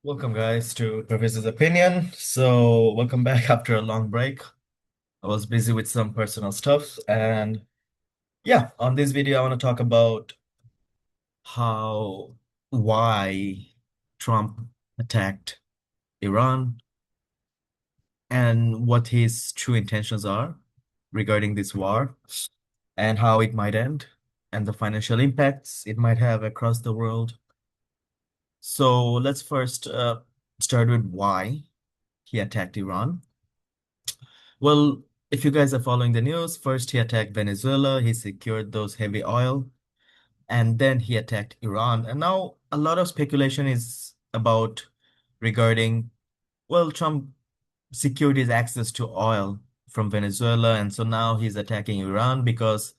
Welcome, guys, to Professor's Opinion. Welcome back after a long break. I was busy with some personal stuff, and yeah, on this video, I want to talk about how, why Trump attacked Iran and what his true intentions are regarding this war and how it might end and the financial impacts it might have across the world. So let's first start with why he attacked Iran. Well, if you guys are following the news, first he attacked Venezuela, he secured those heavy oil, and then he attacked Iran. And now a lot of speculation is about regarding, well, Trump secured his access to oil from Venezuela, and so now he's attacking Iran because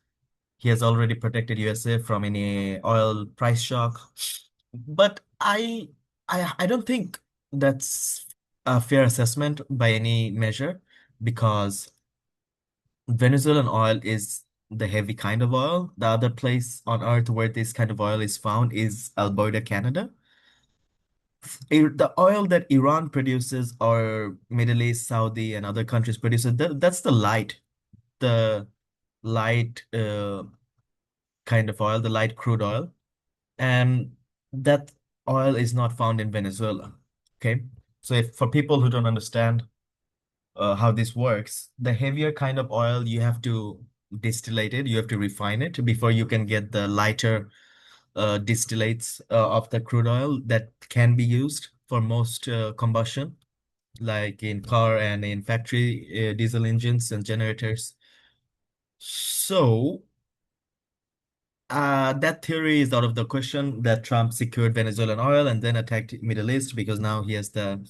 he has already protected USA from any oil price shock. But I don't think that's a fair assessment by any measure because Venezuelan oil is the heavy kind of oil. The other place on earth where this kind of oil is found is Alberta, Canada. The oil that Iran produces or Middle East, Saudi, and other countries produces, that's the light kind of oil, the light crude oil. And that oil is not found in Venezuela. Okay. So if for people who don't understand how this works. The heavier kind of oil, you have to distillate it, you have to refine it before you can get the lighter distillates of the crude oil that can be used for most combustion, like in car and in factory diesel engines and generators. So, that theory is out of the question that Trump secured Venezuelan oil and then attacked Middle East because now he has the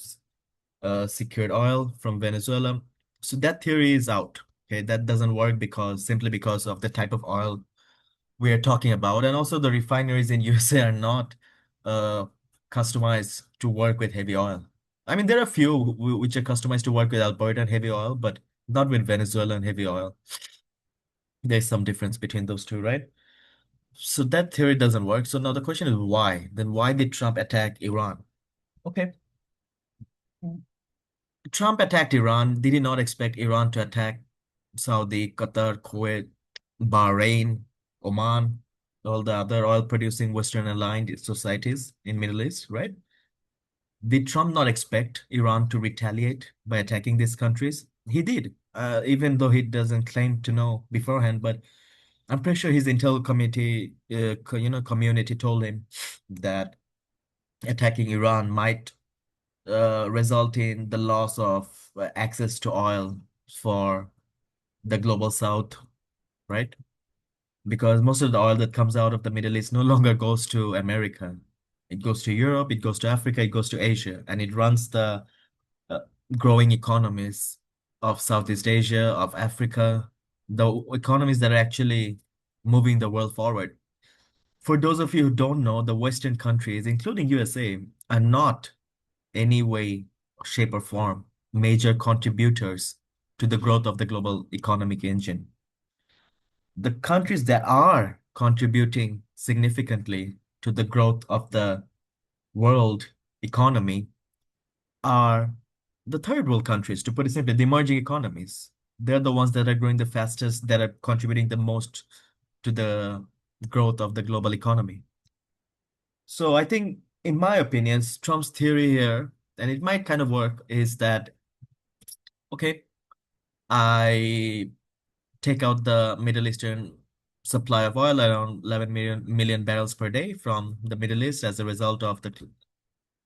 secured oil from Venezuela. So that theory is out. Okay, that doesn't work because simply because of the type of oil we are talking about, and also the refineries in USA are not uh, customized to work with heavy oil. I mean, there are a few which are customized to work with Alberta heavy oil, but not with Venezuelan heavy oil. There's some difference between those two, right? So that theory doesn't work. So now the question is why? Then why did Trump attack Iran? Okay. Trump attacked Iran. Did he not expect Iran to attack Saudi, Qatar, Kuwait, Bahrain, Oman, all the other oil-producing Western aligned societies in Middle East, right? Did Trump not expect Iran to retaliate by attacking these countries? He did, even though he doesn't claim to know beforehand. But I'm pretty sure his intel committee, community told him that attacking Iran might result in the loss of access to oil for the global south, right? Because most of the oil that comes out of the Middle East no longer goes to America. It goes to Europe, it goes to Africa, it goes to Asia, and it runs the uh, growing economies of Southeast Asia, of Africa, the economies that are actually moving the world forward. For those of you who don't know, the Western countries, including USA, are not any way, shape, or form major contributors to the growth of the global economic engine. The countries that are contributing significantly to the growth of the world economy are the third world countries, to put it simply, the emerging economies. They're the ones that are growing the fastest, that are contributing the most to the growth of the global economy. So I think, in my opinion, Trump's theory here, and it might kind of work, is that okay, I take out the Middle Eastern supply of oil around 11 million barrels per day from the Middle East as a result of the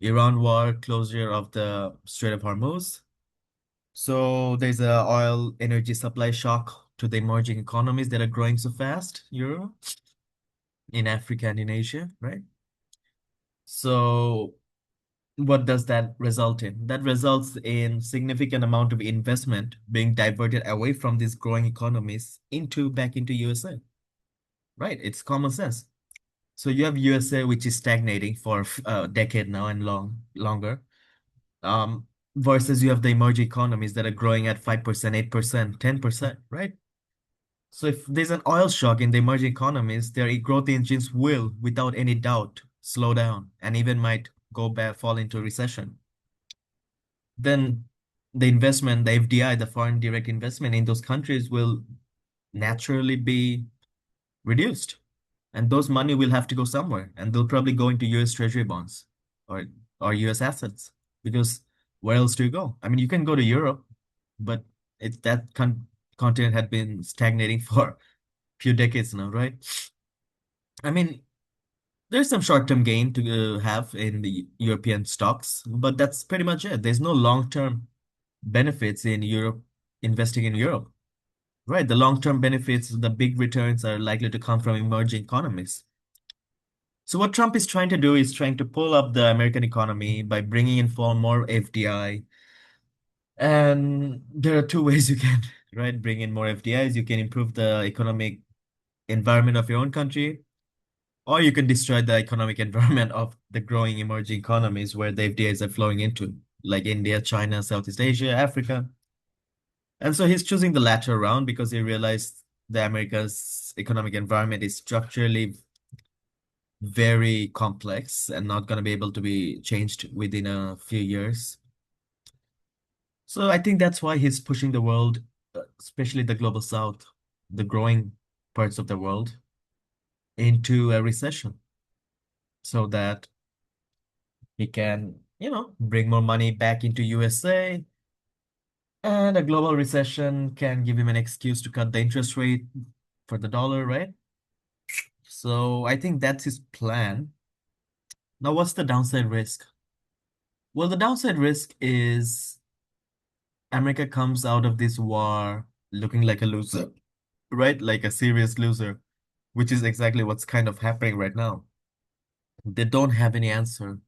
Iran war, closure of the Strait of Hormuz. So there's a oil energy supply shock to the emerging economies that are growing so fast, in Africa and in Asia, right? So what does that result in? That results in significant amount of investment being diverted away from these growing economies into back into USA. Right? It's common sense. So you have USA, which is stagnating for a decade now and longer. Versus you have the emerging economies that are growing at 5%, 8%, 10%, right? So if there's an oil shock in the emerging economies, their growth engines will, without any doubt, slow down and even might go back, fall into a recession, then the investment, the FDI, the foreign direct investment in those countries will naturally be reduced. And those money will have to go somewhere, and they'll probably go into US Treasury bonds or US assets. Because where else do you go? I mean, you can go to Europe, but it's that continent had been stagnating for a few decades now, right? I mean, there's some short-term gain to have in the European stocks, but that's pretty much it. There's no long-term benefits in Europe, investing in Europe, right? The long-term benefits, the big returns are likely to come from emerging economies. So what Trump is trying to do is trying to pull up the American economy by bringing in far more FDI. And there are two ways you can, right, bring in more FDIs. You can improve the economic environment of your own country, or you can destroy the economic environment of the growing emerging economies where the FDIs are flowing into, like India, China, Southeast Asia, Africa. And so he's choosing the latter round because he realized the America's economic environment is structurally very complex and not going to be able to be changed within a few years. So I think that's why he's pushing the world, especially the global south, the growing parts of the world, into a recession so that he can, bring more money back into USA. And a global recession can give him an excuse to cut the interest rate for the dollar, right? So I think that's his plan. Now, what's the downside risk? Well, the downside risk is America comes out of this war looking like a loser, right? Like a serious loser, which is exactly what's kind of happening right now. They don't have any answer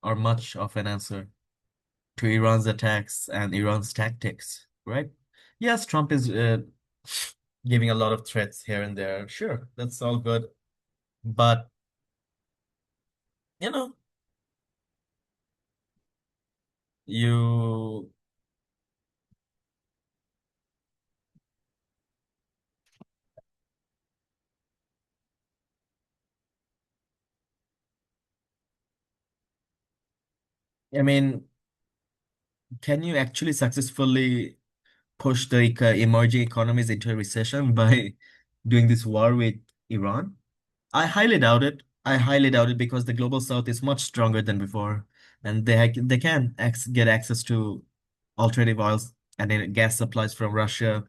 or much of an answer to Iran's attacks and Iran's tactics, right? Yes, Trump is giving a lot of threats here and there. Sure, that's all good. But, you know, you, I mean, can you actually successfully push the emerging economies into a recession by doing this war with Iran? I highly doubt it. I highly doubt it because the global south is much stronger than before, and they can get access to alternative oils and then gas supplies from Russia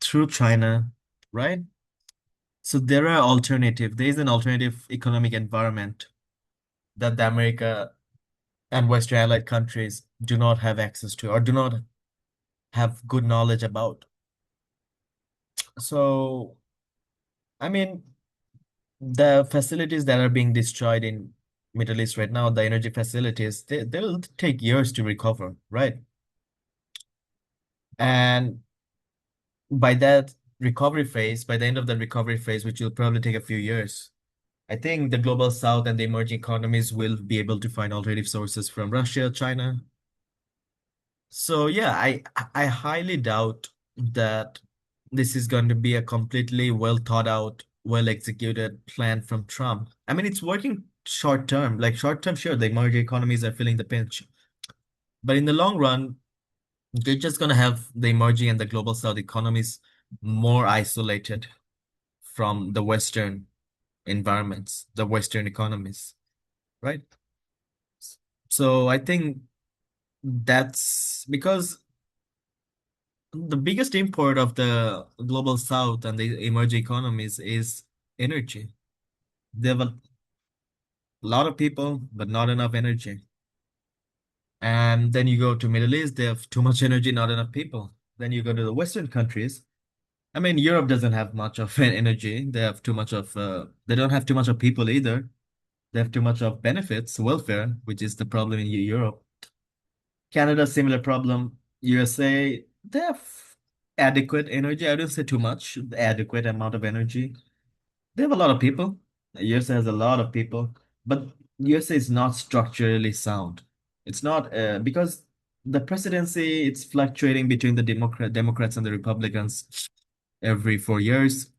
through China, right? So there are alternative. There is an alternative economic environment that the America and Western allied countries do not have access to or do not have good knowledge about. So, I mean, the facilities that are being destroyed in Middle East right now, the energy facilities, they'll take years to recover, right? And by that recovery phase, by the end of the recovery phase, which will probably take a few years, I think the global south and the emerging economies will be able to find alternative sources from Russia, China. So yeah, I highly doubt that this is going to be a completely well thought out, well executed plan from Trump. I mean, it's working short term. Like short term, sure, the emerging economies are feeling the pinch. But in the long run, they're just going to have the emerging and the global south economies more isolated from the Western environments, the Western economies, right? So I think that's because the biggest import of the global south and the emerging economies is energy. They have a lot of people, but not enough energy. And then you go to Middle East, they have too much energy, not enough people. Then you go to the Western countries. I mean, Europe doesn't have much of an energy. They have too much of, they don't have too much of people either. They have too much of benefits, welfare, which is the problem in Europe. Canada, similar problem. USA, they have adequate energy. I don't say too much, adequate amount of energy. They have a lot of people. USA has a lot of people, but USA is not structurally sound. It's not because the presidency it's fluctuating between the Democrats and the Republicans every 4 years.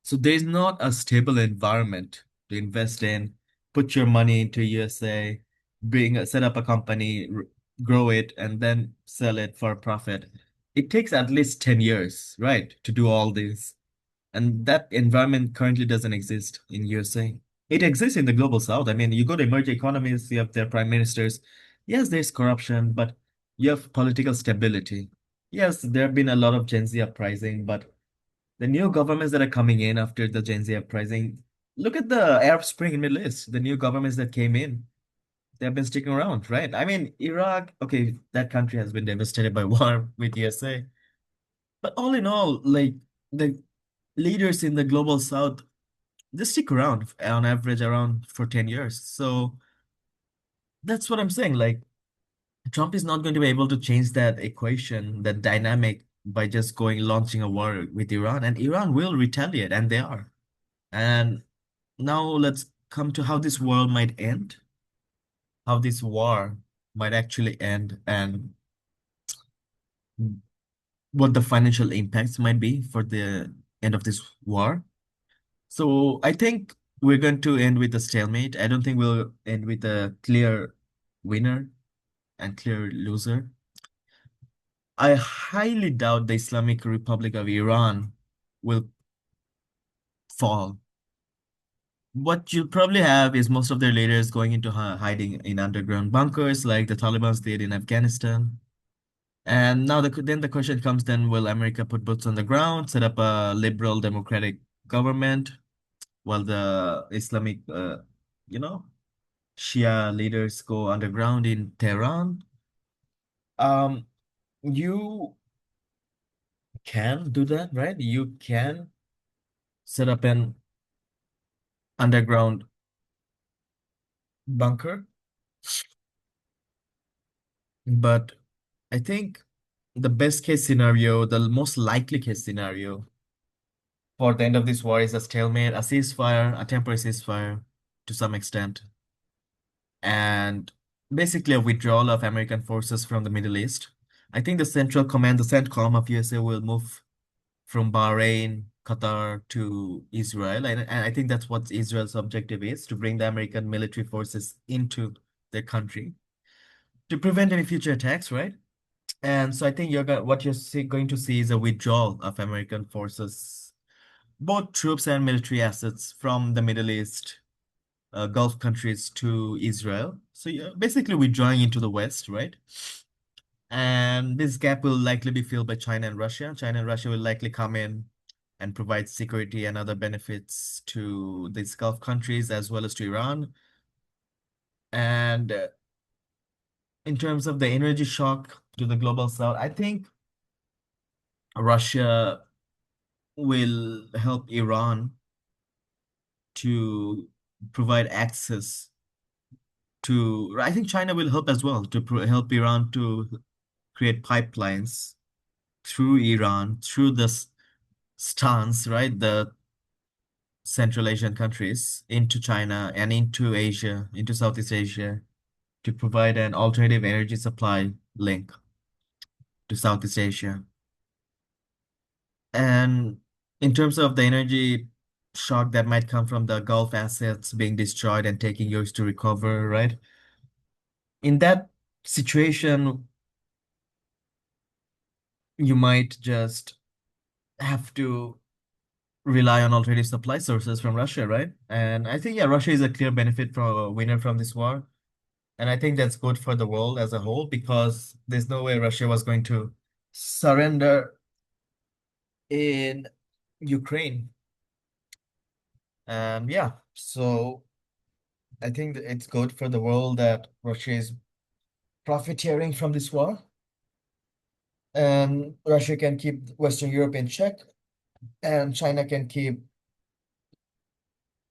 So there's not a stable environment to invest in, put your money into USA, set up a company, grow it, and then sell it for a profit. It takes at least 10 years, right, to do all this. And that environment currently doesn't exist in USA. It exists in the global south. I mean, you go to emerging economies, you have their prime ministers. Yes, there's corruption, but you have political stability. Yes, there have been a lot of Gen Z uprising, but the new governments that are coming in after the Gen Z uprising, look at the Arab Spring in Middle East, the new governments that came in, they have been sticking around, right? I mean, Iraq, okay, that country has been devastated by war with USA. But all in all, like the leaders in the global south, they stick around on average around for 10 years. So that's what I'm saying. Like Trump is not going to be able to change that equation, that dynamic by just going launching a war with Iran, and Iran will retaliate, and they are. And now let's come to how this world might end, how this war might actually end, and what the financial impacts might be for the end of this war. So I think we're going to end with a stalemate. I don't think we'll end with a clear winner and clear loser. I highly doubt the Islamic Republic of Iran will fall. What you'll probably have is most of their leaders going into hiding in underground bunkers like the Taliban did in Afghanistan. And now then the question comes then, will America put boots on the ground, set up a liberal democratic government while the Islamic, you know, Shia leaders go underground in Tehran? Um, you can do that, right? You can set up an underground bunker, but I think the best case scenario, the most likely case scenario for the end of this war is a stalemate, a ceasefire, a temporary ceasefire to some extent, and basically a withdrawal of American forces from the Middle East. I think the Central Command, the CENTCOM of USA will move from Bahrain, Qatar to Israel. And I think that's what Israel's objective is, to bring the American military forces into their country to prevent any future attacks, right? And so I think what going to see is a withdrawal of American forces, both troops and military assets from the Middle East, Gulf countries to Israel. So you're basically withdrawing into the West, right? And this gap will likely be filled by China and Russia. China and Russia will likely come in and provide security and other benefits to these Gulf countries as well as to Iran. And in terms of the energy shock to the global south, I think Russia will help Iran to provide access to, I think China will help as well to help Iran to create pipelines through Iran, through the stance, right? The Central Asian countries into China and into Asia, into Southeast Asia, to provide an alternative energy supply link to Southeast Asia. And in terms of the energy shock that might come from the Gulf assets being destroyed and taking years to recover, right? In that situation, you might just have to rely on alternative supply sources from Russia, right? And I think, yeah, Russia is a clear benefit for a winner from this war. And I think that's good for the world as a whole because there's no way Russia was going to surrender in Ukraine. And yeah, so I think that it's good for the world that Russia is profiteering from this war. And Russia can keep Western Europe in check, and China can keep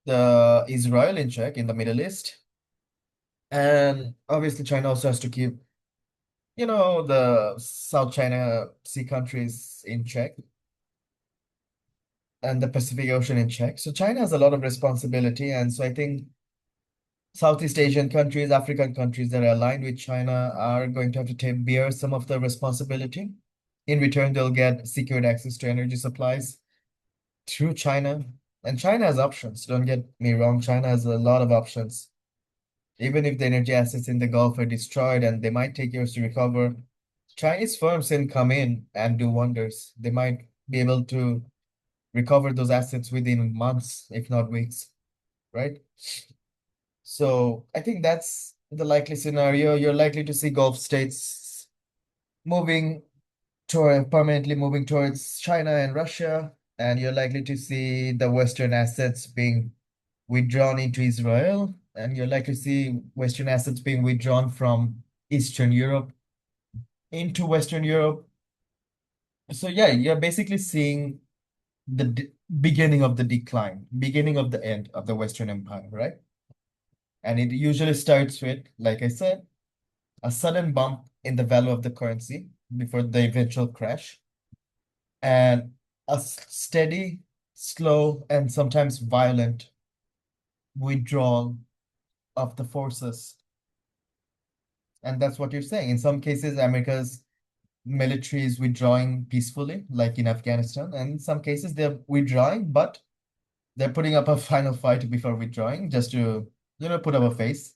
the Israel in check in the Middle East. And obviously, China also has to keep, the South China Sea countries in check and the Pacific Ocean in check. So China has a lot of responsibility. And so I think Southeast Asian countries, African countries that are aligned with China are going to have to bear some of the responsibility. In return, they'll get secured access to energy supplies through China. And China has options. Don't get me wrong, China has a lot of options. Even if the energy assets in the Gulf are destroyed and they might take years to recover, Chinese firms can come in and do wonders. They might be able to recover those assets within months, if not weeks, right? So I think that's the likely scenario. You're likely to see Gulf states moving toward permanently moving towards China and Russia, and you're likely to see the Western assets being withdrawn into Israel, and you're likely to see Western assets being withdrawn from Eastern Europe into Western Europe. So yeah, you're basically seeing the beginning of the decline, beginning of the end of the Western Empire, right? And it usually starts with, like I said, a sudden bump in the value of the currency before the eventual crash, and a steady, slow, and sometimes violent withdrawal of the forces. And that's what you're saying. In some cases, America's military is withdrawing peacefully, like in Afghanistan. And in some cases, they're withdrawing, but they're putting up a final fight before withdrawing just to, put up a face,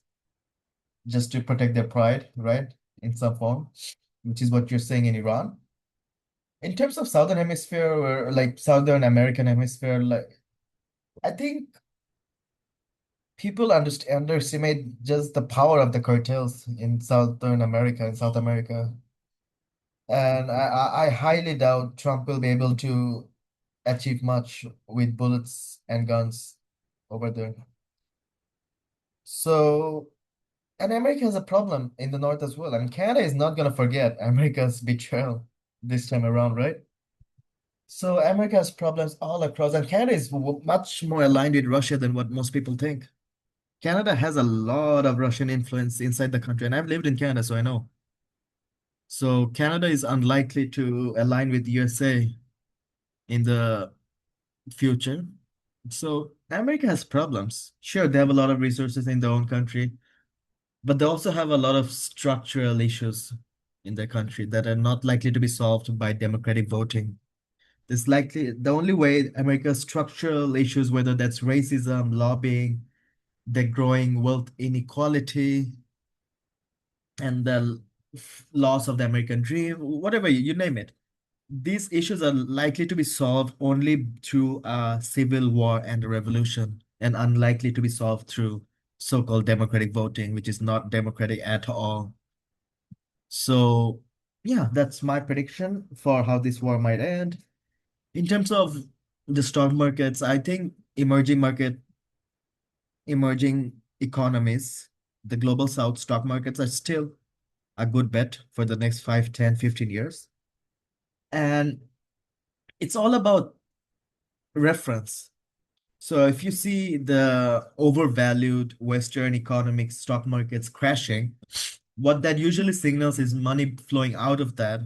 just to protect their pride, right? In some form, which is what you're saying in Iran. In terms of Southern Hemisphere or like Southern American Hemisphere, like I think people underestimate just the power of the cartels in Southern America and South America. And I highly doubt Trump will be able to achieve much with bullets and guns over there. So, and America has a problem in the north as well. And Canada is not going to forget America's betrayal this time around, right? So America has problems all across, and Canada is much more aligned with Russia than what most people think. Canada has a lot of Russian influence inside the country, and I've lived in Canada, so I know. So Canada is unlikely to align with USA in the future. So America has problems. Sure, they have a lot of resources in their own country, but they also have a lot of structural issues in their country that are not likely to be solved by democratic voting. There's likely the only way America's structural issues, whether that's racism, lobbying, the growing wealth inequality, and the loss of the American dream, whatever you name it. These issues are likely to be solved only through a civil war and a revolution, and unlikely to be solved through so-called democratic voting, which is not democratic at all. So, yeah, that's my prediction for how this war might end. In terms of the stock markets, I think emerging economies, the global south stock markets are still a good bet for the next 5, 10, 15 years. And it's all about reference. So if you see the overvalued Western economic stock markets crashing, what that usually signals is money flowing out of that,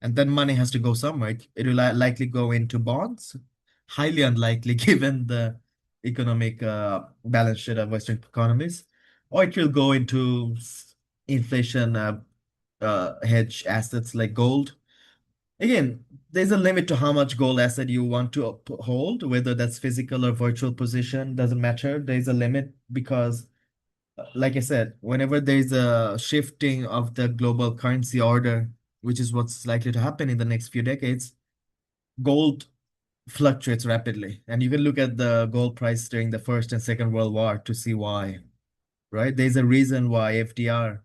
and then money has to go somewhere. It will likely go into bonds, highly unlikely given the economic balance sheet of Western economies, or it will go into inflation hedge assets like gold. Again, there's a limit to how much gold asset you want to hold, whether that's physical or virtual position, doesn't matter. There's a limit because, like I said, whenever there's a shifting of the global currency order, which is what's likely to happen in the next few decades, gold fluctuates rapidly. And you can look at the gold price during the First and Second World War to see why, right? There's a reason why FDR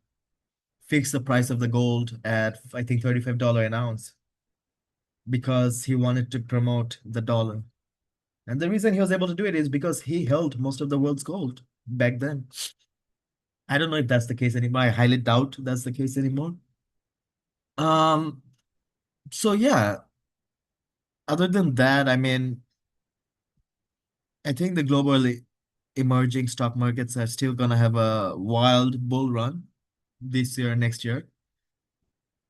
fixed the price of the gold at, I think, $35 an ounce because he wanted to promote the dollar. And the reason he was able to do it is because he held most of the world's gold back then. I don't know if that's the case anymore. I highly doubt that's the case anymore. Um, so yeah, other than that, I mean, I think the globally emerging stock markets are still gonna have a wild bull run this year, next year.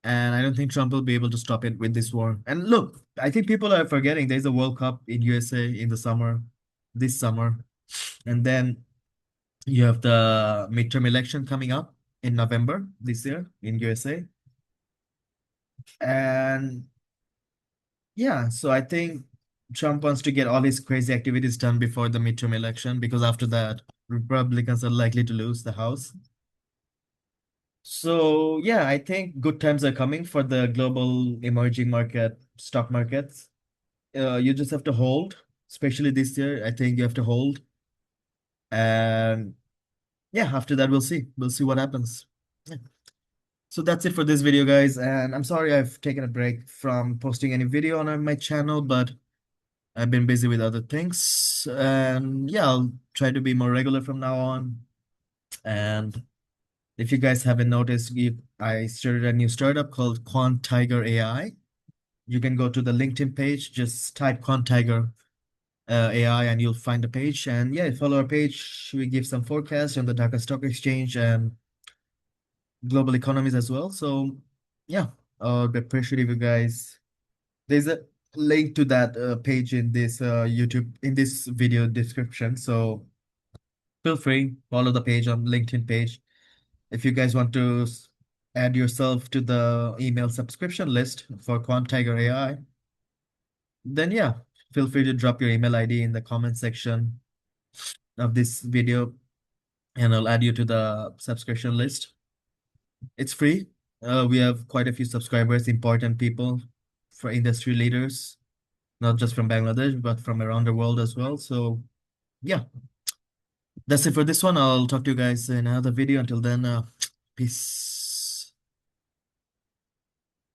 And I don't think Trump will be able to stop it with this war. And look, I think people are forgetting there's a World Cup in USA in the summer, this summer. And then you have the midterm election coming up in November this year in USA. And yeah, so I think Trump wants to get all his crazy activities done before the midterm election because after that, Republicans are likely to lose the House. So yeah, I think good times are coming for the global emerging market stock markets. You just have to hold, especially this year. I think you have to hold, and yeah, after that we'll see. We'll see what happens. Yeah. So that's it for this video, guys. And I'm sorry I've taken a break from posting any video on my channel, but I've been busy with other things. And yeah, I'll try to be more regular from now on. And if you guys haven't noticed, I started a new startup called Quant Tiger AI. You can go to the LinkedIn page, just type Quant Tiger AI and you'll find the page. And yeah, follow our page. We give some forecasts on the Dhaka Stock Exchange and global economies as well. So yeah, I'd appreciate if you guys. There's a link to that page in this YouTube in this video description. So feel free, follow the page on LinkedIn page. If you guys want to add yourself to the email subscription list for Quant Tiger AI, then yeah, feel free to drop your email ID in the comment section of this video and I'll add you to the subscription list. It's free. We have quite a few subscribers, important people for industry leaders, not just from Bangladesh, but from around the world as well. So yeah, that's it for this one. I'll talk to you guys in another video. Until then, peace.